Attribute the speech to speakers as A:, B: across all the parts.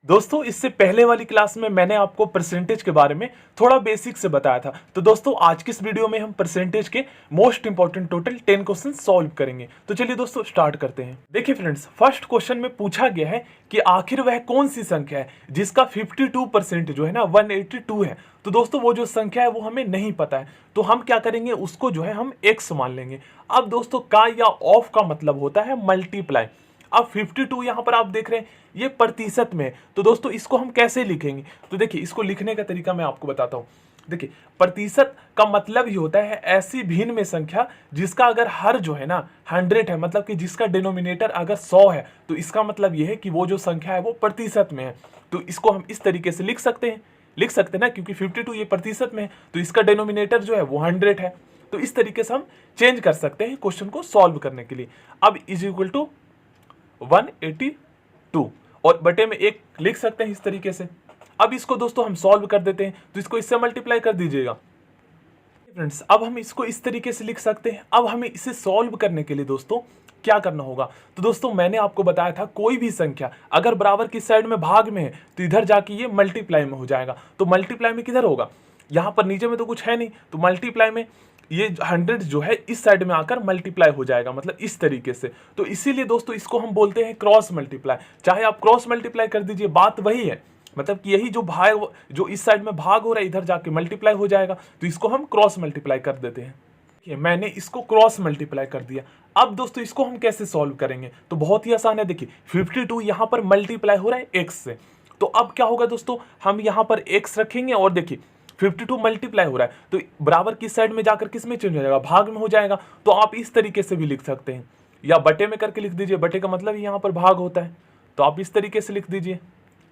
A: दोस्तों इससे पहले वाली क्लास में मैंने आपको परसेंटेज के बारे में थोड़ा बेसिक से बताया था। तो दोस्तों आज की इस वीडियो में हम परसेंटेज के most important total 10 question solve करेंगे। तो चलिए दोस्तों स्टार्ट करते हैं। देखिए फ्रेंड्स, फर्स्ट क्वेश्चन में पूछा गया है कि आखिर वह कौन सी संख्या है जिसका 52% जो है ना 182 है। तो दोस्तों वो जो संख्या है वो हमें नहीं पता है, तो हम क्या करेंगे, उसको जो है हम x मान लेंगे। अब दोस्तों का या ऑफ का मतलब होता है मल्टीप्लाई। अब 52 यहां पर आप देख रहे हैं ये प्रतिशत में है, तो दोस्तों इसको हम कैसे लिखेंगे। तो देखिए इसको लिखने का तरीका मैं आपको बताता हूं। देखिए प्रतिशत का मतलब ही होता है ऐसी भिन्न में संख्या जिसका अगर हर जो है ना 100 है, मतलब कि जिसका डिनोमिनेटर अगर 100 है, तो इसका मतलब यह है कि वो जो संख्या है वो प्रतिशत में है। तो इसको हम इस तरीके से लिख सकते हैं ना, क्योंकि 52 ये प्रतिशत में है तो इसका डिनोमिनेटर जो है वो 100 है। तो इस तरीके से हम चेंज कर सकते हैं क्वेश्चन को सॉल्व करने के लिए। अब इज इक्वल टू 182 और बटे में एक लिख सकते हैं इस तरीके से। अब इसको दोस्तों हम सॉल्व कर देते हैं, तो इसको इससे मल्टीप्लाई कर दीजिएगा फ्रेंड्स। अब हम इसको इस तरीके से लिख सकते हैं। अब हमें इसे सॉल्व करने के लिए दोस्तों क्या करना होगा, तो दोस्तों मैंने आपको बताया था कोई भी संख्या अगर बराबर की साइड में भाग में है तो इधर जाके ये मल्टीप्लाई में हो जाएगा। तो मल्टीप्लाई में किधर होगा, यहाँ पर नीचे में तो कुछ है नहीं, तो मल्टीप्लाई में ये 100 जो है इस साइड में आकर मल्टीप्लाई हो जाएगा, मतलब इस तरीके से। तो इसीलिए दोस्तों इसको हम बोलते हैं क्रॉस मल्टीप्लाई। चाहे आप क्रॉस मल्टीप्लाई कर दीजिए, बात वही है, मतलब कि यही जो भाग जो इस साइड में भाग हो रहा है इधर जाके मल्टीप्लाई हो जाएगा, तो इसको हम क्रॉस मल्टीप्लाई कर देते हैं। मैंने इसको क्रॉस मल्टीप्लाई कर दिया। अब दोस्तों इसको हम कैसे सॉल्व करेंगे, तो बहुत ही आसान है। देखिए 52 यहां पर मल्टीप्लाई हो रहा है x से, तो अब क्या होगा दोस्तों, हम यहां पर x रखेंगे और देखिए 52 मल्टीप्लाई हो रहा है तो बराबर की साइड में जाकर किस में चेंज हो जाएगा, भाग में हो जाएगा। तो आप इस तरीके से भी लिख सकते हैं, या बटे में करके लिख दीजिए, बटे का मतलब यहाँ पर भाग होता है, तो आप इस तरीके से लिख दीजिए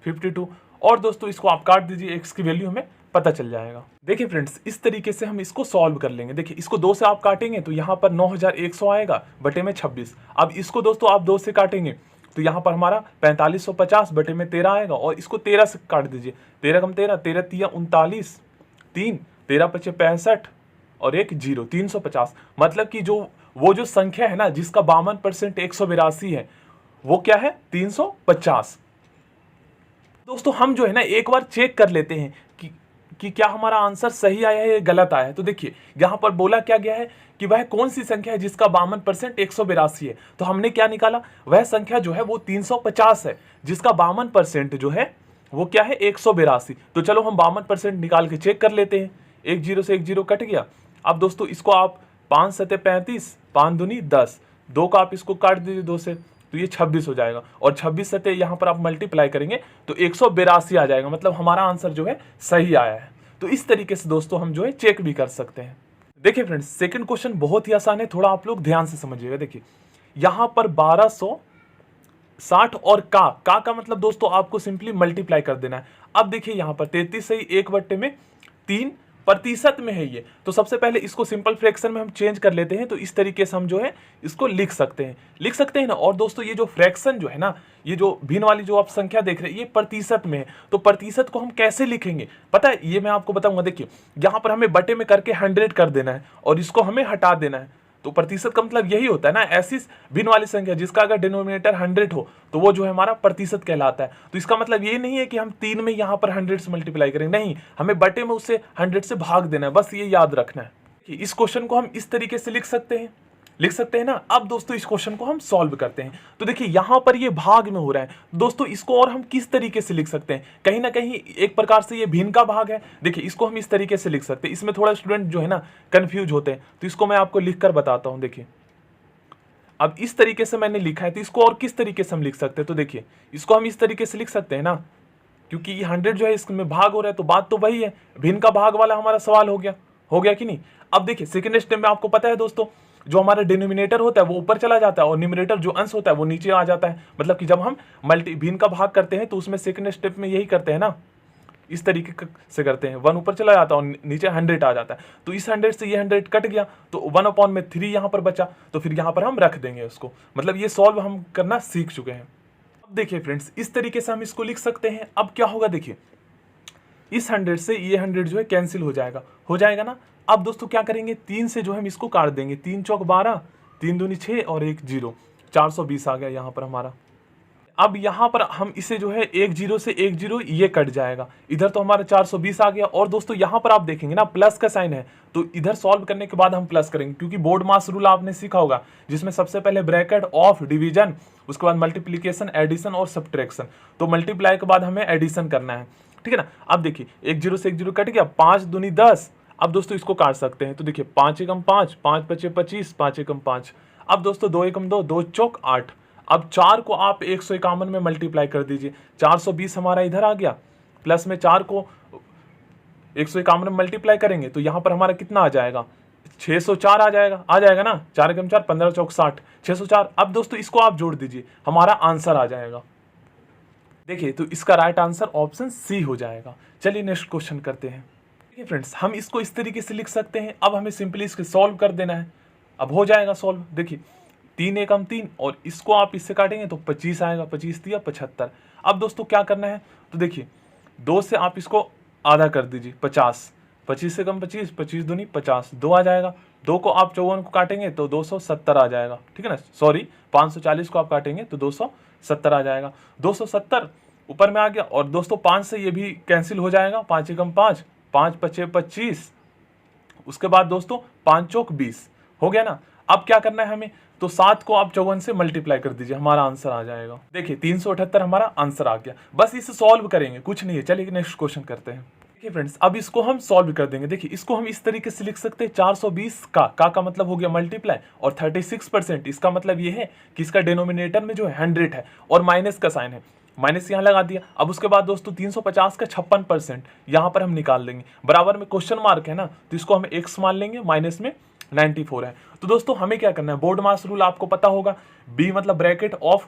A: 52। और दोस्तों इसको आप काट दीजिए, x की वैल्यू हमें पता चल जाएगा। देखिए फ्रेंड्स इस तरीके से हम इसको सॉल्व कर लेंगे। देखिए इसको 2 से आप काटेंगे तो यहाँ पर 9100 आएगा बटे में 26। अब इसको दोस्तों आप 2 से काटेंगे तो यहाँ पर हमारा 4550 बटे में 13 आएगा, और इसको 13 से काट दीजिए, 13 कम 13, 13 तिया 39, 3 13 पचे 65 और एक 0, 350। मतलब कि वो जो संख्या है ना जिसका 52% 182 है, वो क्या है 350। दोस्तों हम जो है ना एक बार चेक कर लेते हैं कि क्या हमारा आंसर सही आया है या गलत आया है। तो देखिए यहाँ पर बोला क्या गया है कि वह कौन सी संख्या है जिसका 52% 182 है। तो हमने क्या निकाला, वह संख्या जो है वो 350 है जिसका 52% जो है वो क्या है 182। तो चलो हम 52% निकाल के चेक कर लेते हैं। एक 0 से एक 0 कट गया। अब दोस्तों इसको आप 5 सते 35, 5 दूनी 10, 2 का आप इसको काट दीजिए 2 से, तो ये 26 हो जाएगा, और 26 सते यहाँ पर आप मल्टीप्लाई करेंगे तो 182 आ जाएगा, मतलब हमारा आंसर जो है सही आया है। तो इस तरीके से दोस्तों हम जो है चेक भी कर सकते हैं। देखिए फ्रेंड्स सेकंड क्वेश्चन बहुत ही आसान है, थोड़ा आप लोग ध्यान से समझिएगा। देखिए यहाँ पर 1260 और का मतलब दोस्तों आपको सिंपली मल्टीप्लाई कर देना है। अब देखिए यहाँ पर 33 से 1 बट्टे में 3 प्रतिशत में है ये, तो सबसे पहले इसको सिंपल फ्रैक्शन में हम चेंज कर लेते हैं। तो इस तरीके से हम जो है इसको लिख सकते हैं ना। और दोस्तों ये जो फ्रैक्शन जो है ना, ये जो भिन्न वाली जो आप संख्या देख रहे हैं ये प्रतिशत में है, तो प्रतिशत को हम कैसे लिखेंगे पता है, ये मैं आपको बताऊंगा। देखिए यहाँ पर हमें बटे में करके 100 कर देना है और इसको हमें हटा देना है। तो प्रतिशत का मतलब यही होता है ना, ऐसी भिन्न वाली संख्या जिसका अगर डिनोमिनेटर 100 हो तो वो जो है हमारा प्रतिशत कहलाता है। तो इसका मतलब ये नहीं है कि हम 3 में यहाँ पर 100 से मल्टीप्लाई करेंगे, नहीं, हमें बटे में उससे 100 से भाग देना है, बस ये याद रखना है। इस क्वेश्चन को हम इस तरीके से लिख सकते हैं ना। अब दोस्तों इस क्वेश्चन को हम सॉल्व करते हैं। तो देखिए यहाँ पर ये भाग में हो रहा है, दोस्तों इसको और हम किस तरीके से लिख सकते हैं, कहीं ना कहीं एक प्रकार से ये भिन्न का भाग है। देखिए इसको हम इस तरीके से लिख सकते हैं। इसमें थोड़ा स्टूडेंट जो है ना कंफ्यूज होते हैं, तो इसको मैं आपको लिख कर बताता हूँ। देखिए अब इस तरीके से मैंने लिखा है, तो इसको और किस तरीके से हम लिख सकते हैं, तो देखिए इसको हम इस तरीके से लिख सकते हैं ना, क्योंकि ये 100 जो है इसमें भाग हो रहा है, तो बात तो वही है, भिन्न का भाग वाला हमारा सवाल हो गया कि नहीं। अब देखिए सेकेंड स्टेप में आपको पता है दोस्तों, जो हमारा डिनोमिनेटर होता है वो ऊपर चला जाता है और न्यूमरेटर जो अंश होता है वो नीचे आ जाता है। मतलब कि जब हम भिन्न का भाग करते हैं तो उसमें सेकंड स्टेप में यही करते हैं ना, इस तरीके से करते हैं, 1 ऊपर चला जाता है और नीचे 100 आ जाता है। तो इस 100 से ये 100 कट गया तो 1/3 यहाँ पर बचा, तो फिर यहाँ पर हम रख देंगे उसको। मतलब ये सॉल्व हम करना सीख चुके हैं। अब देखिए फ्रेंड्स इस तरीके से हम इसको लिख सकते हैं। अब क्या होगा, देखिए इस 100 से ये 100 जो है कैंसिल हो जाएगा ना। अब दोस्तों क्या करेंगे, 3 से जो हम इसको काट देंगे, 3 चौक 12, 3 दूनी 6 और 1 0, 420 आ गया यहाँ पर हमारा। अब यहाँ पर हम इसे जो है एक जीरो से एक जीरो ये कट जाएगा, इधर तो हमारा 420 आ गया। और दोस्तों यहाँ पर आप देखेंगे ना प्लस का साइन है, तो इधर सॉल्व करने के बाद हम प्लस करेंगे, क्योंकि बोर्ड मास रूल आपने सीखा होगा जिसमें सबसे पहले ब्रैकेट ऑफ डिवीजन, उसके बाद मल्टीप्लीकेशन, एडिशन और सब्ट्रैक्शन। तो मल्टीप्लाई के बाद हमें एडिशन करना है, ठीक है ना। अब देखिए एक जीरो से एक जीरो कट गया, 5 दूनी 10। अब दोस्तों इसको काट सकते हैं, तो देखिए 5 एकम 5, 5 पचे 25, 5 एकम 5। अब दोस्तों 2 एकम 2, 2 चौक 8। अब 4 को आप 151 में मल्टीप्लाई कर दीजिए, 420 हमारा इधर आ गया, प्लस में 4 को 151 में मल्टीप्लाई करेंगे तो यहाँ पर हमारा कितना आ जाएगा, 604 आ जाएगा ना। 4 एकम 4, 15 चौक 60, 604। अब दोस्तों इसको आप जोड़ दीजिए, हमारा आंसर आ जाएगा। देखिए तो इसका राइट आंसर ऑप्शन सी हो जाएगा। चलिए नेक्स्ट क्वेश्चन करते हैं। देखिए फ्रेंड्स, हम इसको इस तरीके से लिख सकते हैं। अब हमें सिंपली इसको सॉल्व कर देना है, अब हो जाएगा सॉल्व। देखिए 3 एकम 3 और इसको आप इससे काटेंगे तो 25 आएगा, 25 दिया 75। अब दोस्तों क्या करना है, तो देखिए 2 से आप इसको आधा कर दीजिए, 50, 25 से कम 25, 25 दूनी 50, 2 आ जाएगा। 2 को आप 54 को काटेंगे तो 270 आ जाएगा, ठीक है ना। सॉरी 540 को आप काटेंगे तो 270 आ जाएगा। 270 ऊपर में आ गया, और दोस्तों 5 से ये भी कैंसिल हो जाएगा, 5 एकम 5, 5 पचे 25, उसके बाद दोस्तों 5 चौक 20 हो गया ना। अब क्या करना है हमें, तो 7 को आप 54 से मल्टीप्लाई कर दीजिए, हमारा आंसर आ जाएगा। देखिए 378 हमारा आंसर आ गया। बस इसे सॉल्व करेंगे, कुछ नहीं है। चलिए नेक्स्ट क्वेश्चन करते हैं। देखिए फ्रेंड्स, अब इसको हम सॉल्व कर देंगे। देखिए इसको हम इस तरीके से लिख सकते हैं, 420 का मतलब हो गया मल्टीप्लाई, और 36%, इसका मतलब ये है कि इसका डिनोमिनेटर में जो है 100 है और माइनस का साइन है, माइनस यहाँ लगा दिया। अब उसके बाद दोस्तों 350 का 56% यहाँ पर हम निकाल देंगे, बराबर में क्वेश्चन मार्क है ना, तो इसको हम x मान लेंगे, माइनस में 94 है। तो दोस्तों हमें क्या करना है, बोर्ड मास रूल आपको पता होगा, b मतलब ब्रैकेट ऑफ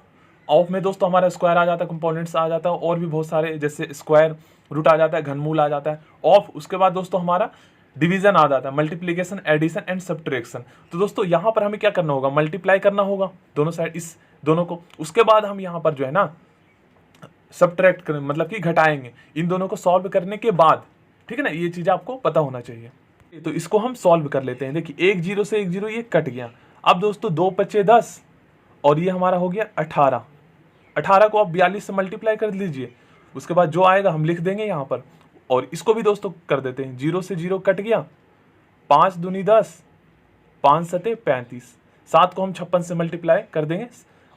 A: में दोस्तों हमारा स्क्वायर आ जाता है, कंपोनेंट्स आ जाता है, और भी बहुत सारे जैसे स्क्वायर रूट आ जाता है, घनमूल आ जाता है, ऑफ उसके बाद दोस्तों हमारा डिवीजन आ जाता है, मल्टीप्लीकेशन, एडिशन एंड सब्ट्रैक्शन। तो दोस्तों यहाँ पर हमें क्या करना होगा, मल्टीप्लाई करना होगा दोनों साइड, इस दोनों को। उसके बाद हम यहाँ पर जो है ना सब्ट्रैक्ट करें, मतलब कि घटाएंगे इन दोनों को सॉल्व करने के बाद, ठीक है ना। ये चीज़ आपको पता होना चाहिए। तो इसको हम सॉल्व कर लेते हैं। देखिए एक जीरो से एक जीरो ये कट गया। अब दोस्तों 2 पचे 10 और ये हमारा हो गया 18। 18 को आप 42 से मल्टीप्लाई कर लीजिए, उसके बाद जो आएगा हम लिख देंगे यहाँ पर। और इसको भी दोस्तों कर देते हैं, 0 से 0 कट गया, 5 दूनी 10, 5 सते 35, 7 को हम 56 से मल्टीप्लाई कर देंगे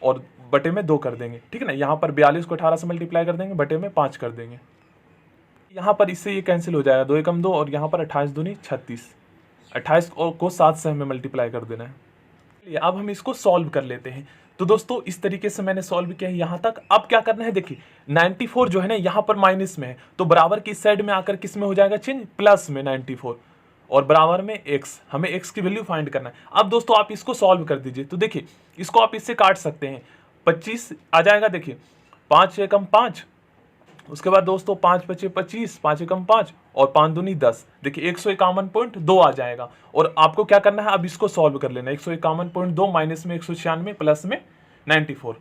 A: और बटे में 2 कर देंगे, ठीक है ना। यहाँ पर 42 को 18 से मल्टीप्लाई कर देंगे, बटे में 5 कर देंगे। यहाँ पर इससे ये कैंसिल हो जाएगा, 2 एकम 2 और यहाँ पर 28 दूनी 36, 28 को 7 से हमें मल्टीप्लाई कर देना है। चलिए अब हम इसको सॉल्व कर लेते हैं। तो दोस्तों इस तरीके से मैंने सॉल्व किया है यहाँ तक। अब क्या करना है, देखिए 94 जो है ना यहाँ पर माइनस में है, तो बराबर की साइड में आकर किस में हो जाएगा चेंज, प्लस में 94, और बराबर में x, हमें x की वैल्यू फाइंड करना है। अब दोस्तों आप इसको सॉल्व कर दीजिए, तो देखिए इसको आप इससे काट सकते हैं, 25 आ जाएगा। देखिए 5 एकम 5, उसके बाद दोस्तों 5 पचे 25, 5 एकम 5 और 5 दूनी 10। देखिए 151.2 आ जाएगा। और आपको क्या करना है, अब इसको सॉल्व कर लेना है। 151.2 माइनस में 196 प्लस में 94।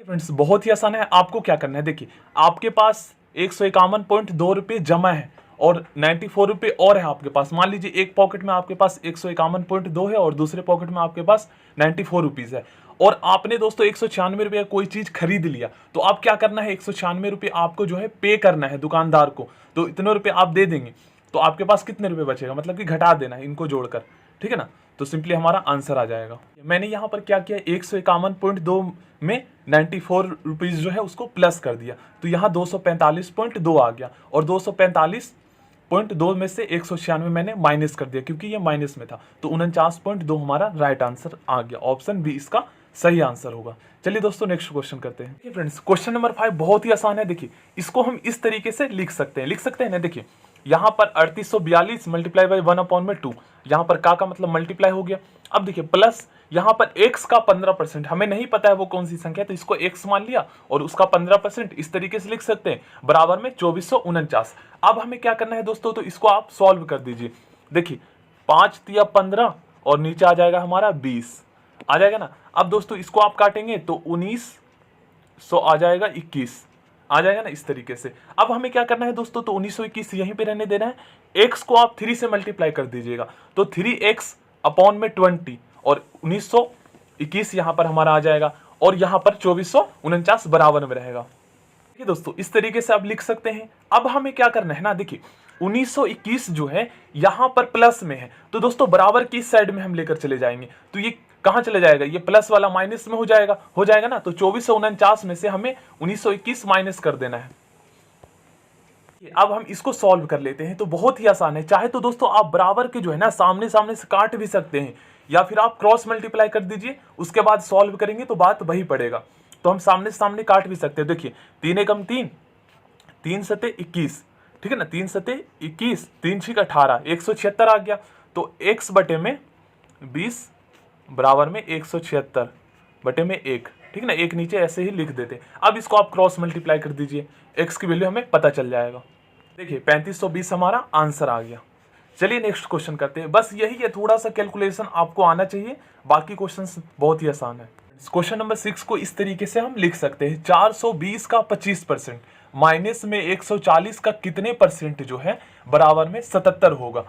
A: फ्रेंड्स बहुत ही आसान है। आपको क्या करना है, देखिए आपके पास 151.2 रुपये जमा है और 94 रुपये और है आपके पास। मान लीजिए एक पॉकेट में आपके पास 151.2 है और दूसरे पॉकेट में आपके पास 94 रुपीज़ है, और आपने दोस्तों 196 रुपये कोई चीज़ खरीद लिया, तो आप क्या करना है, 196 रुपये आपको जो है पे करना है दुकानदार को। तो इतने रुपये आप दे देंगे तो आपके पास कितने रुपये बचेगा, मतलब कि घटा देना है इनको जोड़कर, ठीक है ना। तो सिंपली हमारा आंसर आ जाएगा। मैंने यहाँ पर क्या किया, 151.2 में 94 रुपीज़ जो है उसको प्लस कर दिया, तो यहाँ 245.2 आ गया, और 245.2 में से 196 मैंने माइनस कर दिया क्योंकि ये माइनस में था, तो 49.2 हमारा राइट आंसर आ गया। ऑप्शन बी इसका सही आंसर होगा। चलिए दोस्तों नेक्स्ट क्वेश्चन करते हैं। देखिए फ्रेंड्स क्वेश्चन नंबर 5 बहुत ही आसान है। देखिए इसको हम इस तरीके से लिख सकते हैं ना। देखिए यहाँ पर 3842 मल्टीप्लाई बाई 1/2, यहाँ पर का मतलब मल्टीप्लाई हो गया। अब देखिए प्लस यहाँ पर x का 15%, हमें नहीं पता है वो कौन सी संख्या है, तो इसको x मान लिया और उसका 15% इस तरीके से लिख सकते हैं, बराबर में 2449। अब हमें क्या करना है दोस्तों, तो इसको आप सॉल्व कर दीजिए। देखिए 5 तिया 15 और नीचे आ जाएगा हमारा 20 आ जाएगा ना। अब दोस्तों इसको आप काटेंगे तो 1900 आ जाएगा, 21 आ जाएगा ना, इस तरीके से। अब हमें क्या करना है दोस्तों, तो 1921 यहीं पे रहने देना है। x को आप 3 से मल्टीप्लाई कर दीजिएगा, तो 3x अपॉन में 20 और 1921 यहाँ पर हमारा आ जाएगा। और यहाँ पर 2449 बराबर में रहेगा। देखिए दोस्तों, इस तरीके से आप लिख सकते हैं। अब हमें क्या करना है ना, देखिए 1921 जो है यहाँ पर प्लस में है, तो दोस्तों बराबर की साइड में हम लेकर चले जाएंगे, तो ये कहाँ चले जाएगा, ये प्लस वाला माइनस में हो जाएगा ना। तो 2449 में से हमें 1921 माइनस कर देना है। अब हम इसको सॉल्व कर लेते हैं, तो बहुत ही आसान है। चाहे तो दोस्तों आप बराबर के जो है ना सामने सामने से काट भी सकते हैं, या फिर आप क्रॉस मल्टीप्लाई कर दीजिए, उसके बाद सॉल्व करेंगे तो बात वही पड़ेगा। तो हम सामने सामने काट भी सकते हैं। देखिए 3 एकम 3, 3 सते 21, ठीक है ना, 3 सते 21, 3 छीक 18, 176 आ गया। तो x बटे में 20 बराबर में 176 बटे में 1, ठीक है ना, एक नीचे ऐसे ही लिख देते। अब इसको आप क्रॉस मल्टीप्लाई कर दीजिए, x की वैल्यू हमें पता चल जाएगा। देखिए 3520 हमारा आंसर आ गया। चलिए नेक्स्ट क्वेश्चन करते हैं। बस यही है, थोड़ा सा कैलकुलेशन आपको आना चाहिए, बाकी क्वेश्चंस बहुत ही आसान है। क्वेश्चन नंबर 6 को इस तरीके से हम लिख सकते हैं, 420 का 25% माइनस में 140 का कितने परसेंट जो है बराबर में 77 होगा।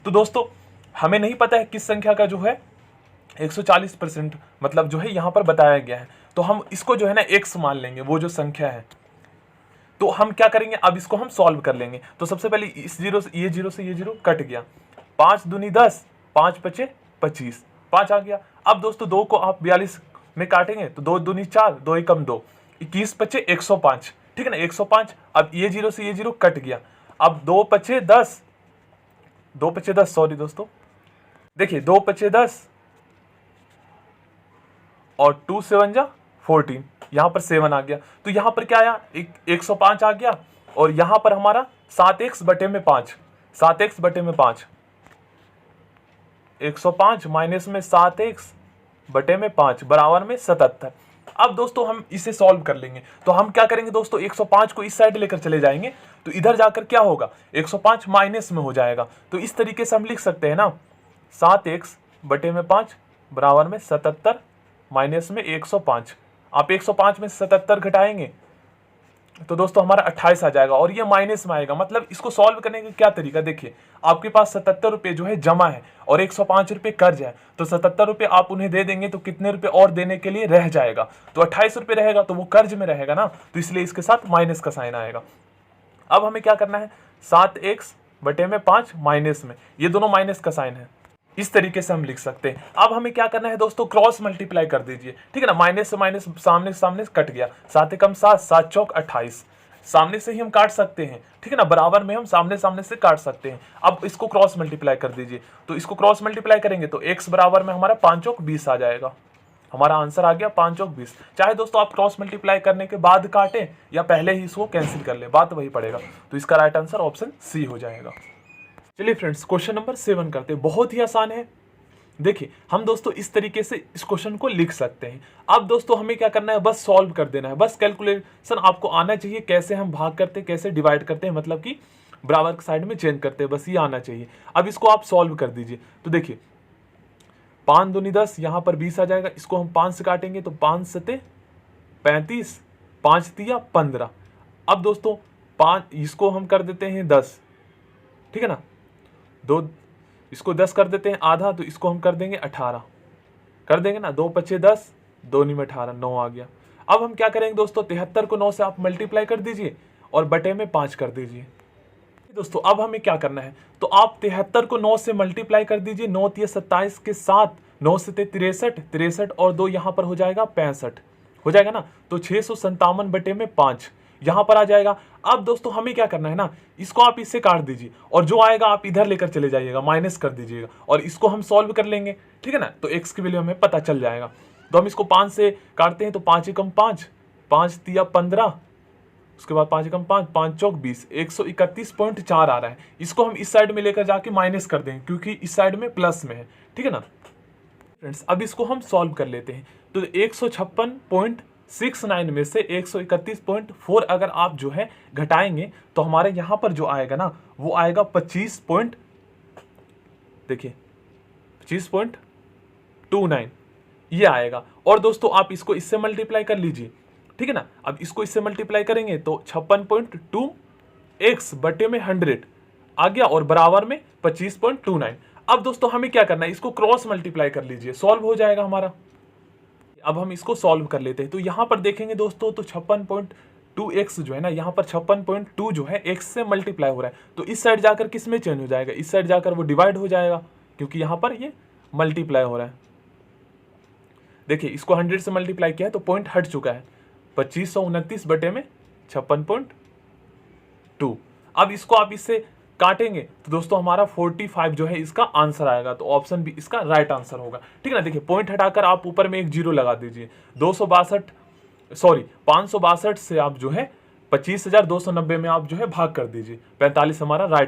A: तो दोस्तों हमें नहीं पता है किस संख्या का जो है 140% मतलब जो है यहाँ पर बताया गया है, तो हम इसको जो है ना x मान लेंगे, वो जो संख्या है। तो हम क्या करेंगे, अब इसको हम सॉल्व कर लेंगे। तो सबसे पहले इस जीरो से ये जीरो कट गया, 5 दूनी 10, 5 पचे 25, 5 आ गया। अब दोस्तों 2 को आप 42 में काटेंगे तो 2 दूनी 4, 2 एकम 2, 21 पचे 105, ठीक है ना, 105। अब ये जीरो से ये जीरो कट गया, अब 2 पचे 10, 2 पचे 10, सॉरी दोस्तों, देखिए 2 पचे 10 और 2 7 जा 14, यहाँ पर 7 आ गया। तो यहाँ पर क्या आया, 105 आ गया, और यहाँ पर हमारा 7x बटे में 5, 7x बटे में 5, 105 माइनस में 7x बटे में 5 बराबर में 77। अब दोस्तों हम इसे सॉल्व कर लेंगे। तो हम क्या करेंगे दोस्तों, 105 को इस साइड लेकर चले जाएंगे, तो इधर जाकर क्या होगा, 105 माइनस में हो जाएगा। तो इस तरीके से हम लिख सकते हैं ना, 7x बटे में 5 बराबर में 77 माइनस में 105। आप 105 में 77 घटाएंगे तो दोस्तों हमारा 28 आ जाएगा, और ये माइनस में आएगा। मतलब इसको सॉल्व करने का क्या तरीका, देखिए आपके पास 77 रुपये जो है जमा है और 105 रुपये कर्ज है, तो 77 रुपये आप उन्हें दे देंगे तो कितने रुपए और देने के लिए रह जाएगा, तो 28 रुपये रहेगा, तो वो कर्ज में रहेगा ना, तो इसलिए इसके साथ माइनस का साइन आएगा। अब हमें क्या करना है, 7x बटे में 5 माइनस में, ये दोनों माइनस का साइन है, इस तरीके से हम लिख सकते हैं। अब हमें क्या करना है दोस्तों, क्रॉस मल्टीप्लाई कर दीजिए, ठीक है ना, माइनस से माइनस सामने सामने कट गया, 7 एकम 7, 7 चौक 28, सामने से ही हम काट सकते हैं, ठीक है ना, बराबर में हम सामने सामने से काट सकते हैं। अब इसको क्रॉस मल्टीप्लाई कर दीजिए, तो इसको क्रॉस मल्टीप्लाई करेंगे तो x बराबर में हमारा 5 चौक 20 आ जाएगा। हमारा आंसर आ गया 5 चौक 20। चाहे दोस्तों आप क्रॉस मल्टीप्लाई करने के बाद काटें या पहले ही इसको कैंसिल कर ले, बात वही पड़ेगा। तो इसका राइट आंसर ऑप्शन सी हो जाएगा। चलिए फ्रेंड्स, क्वेश्चन नंबर 7 करते हैं, बहुत ही आसान है। देखिए हम दोस्तों इस तरीके से इस क्वेश्चन को लिख सकते हैं। अब दोस्तों हमें क्या करना है, बस सॉल्व कर देना है, बस कैलकुलेशन आपको आना चाहिए, कैसे हम भाग करते हैं, कैसे डिवाइड करते हैं, मतलब कि बराबर के साइड में चेंज करते हैं, बस ये आना चाहिए। अब इसको आप सॉल्व कर दीजिए। तो देखिए 5 दूनी 10, यहाँ पर 20 आ जाएगा, इसको हम 5 से काटेंगे तो 5 सते 35, 5 तिया 15। अब दोस्तों 5 इसको हम कर देते हैं 10, ठीक है ना, 2 इसको 10 कर देते हैं आधा, तो इसको हम कर देंगे 18 कर देंगे ना, 2 पचे 10, 2 में 18, 9 आ गया। अब हम क्या करेंगे दोस्तों, 73 को 9 से आप मल्टीप्लाई कर दीजिए और बटे में 5 कर दीजिए। दोस्तों अब हमें क्या करना है, तो आप 73 को 9 से मल्टीप्लाई कर दीजिए, 9 तिया 27 के साथ, 9 से 63, 63 और 2 यहाँ पर हो जाएगा 65, हो जाएगा ना, तो 657 बटे में 5 यहाँ पर आ जाएगा। अब दोस्तों हमें क्या करना है ना, इसको आप इससे काट दीजिए और जो आएगा आप इधर लेकर चले जाइएगा, माइनस कर दीजिएगा, और इसको हम सॉल्व कर लेंगे, ठीक है ना, तो x की वैल्यू हमें पता चल जाएगा। तो हम इसको 5 से काटते हैं तो 5 एकम 5, 5 तिया 15, उसके बाद 5 एकम 5, 5 चौक 20, 131.4 आ रहा है। इसको हम इस साइड में लेकर जाके माइनस कर देंगे क्योंकि इस साइड में प्लस में है, ठीक है ना फ्रेंड्स। अब इसको हम सॉल्व कर लेते हैं। तो 156.69 में से 131.4 अगर आप जो है घटाएंगे तो हमारे यहाँ पर जो आएगा ना वो आएगा 25.29 ये आएगा। और दोस्तों आप इसको इससे मल्टीप्लाई कर लीजिए, ठीक है ना। अब इसको इससे मल्टीप्लाई करेंगे तो 56.2x बटे में 100 आ गया और बराबर में 25.29। अब दोस्तों हमें क्या करना है, इसको क्रॉस मल्टीप्लाई कर लीजिए, सॉल्व हो जाएगा हमारा। अब हम इसको सॉल्व कर लेते हैं। तो यहाँ पर देखेंगे दोस्तों, तो 56.2x जो है ना, यहाँ पर 56.2 जो है x से मल्टीप्लाई हो रहा है, तो इस साइड जाकर किस में चेंज हो जाएगा, इस साइड जाकर वो डिवाइड हो जाएगा, क्योंकि यहाँ पर ये मल्टीप्लाई हो रहा है। देखिए इसको 100 से मल्टीप्लाई किया है तो पॉइंट हट चुका है, 2529 बटे में 56.2। अब इसको आप इससे काटेंगे तो दोस्तों हमारा 45 जो है इसका आंसर आएगा, तो ऑप्शन बी इसका राइट आंसर होगा। ठीक है ना। देखिए पॉइंट हटाकर आप ऊपर में एक जीरो लगा दीजिए, 562 से आप जो है 25,290 में आप जो है भाग कर दीजिए, 45 हमारा राइट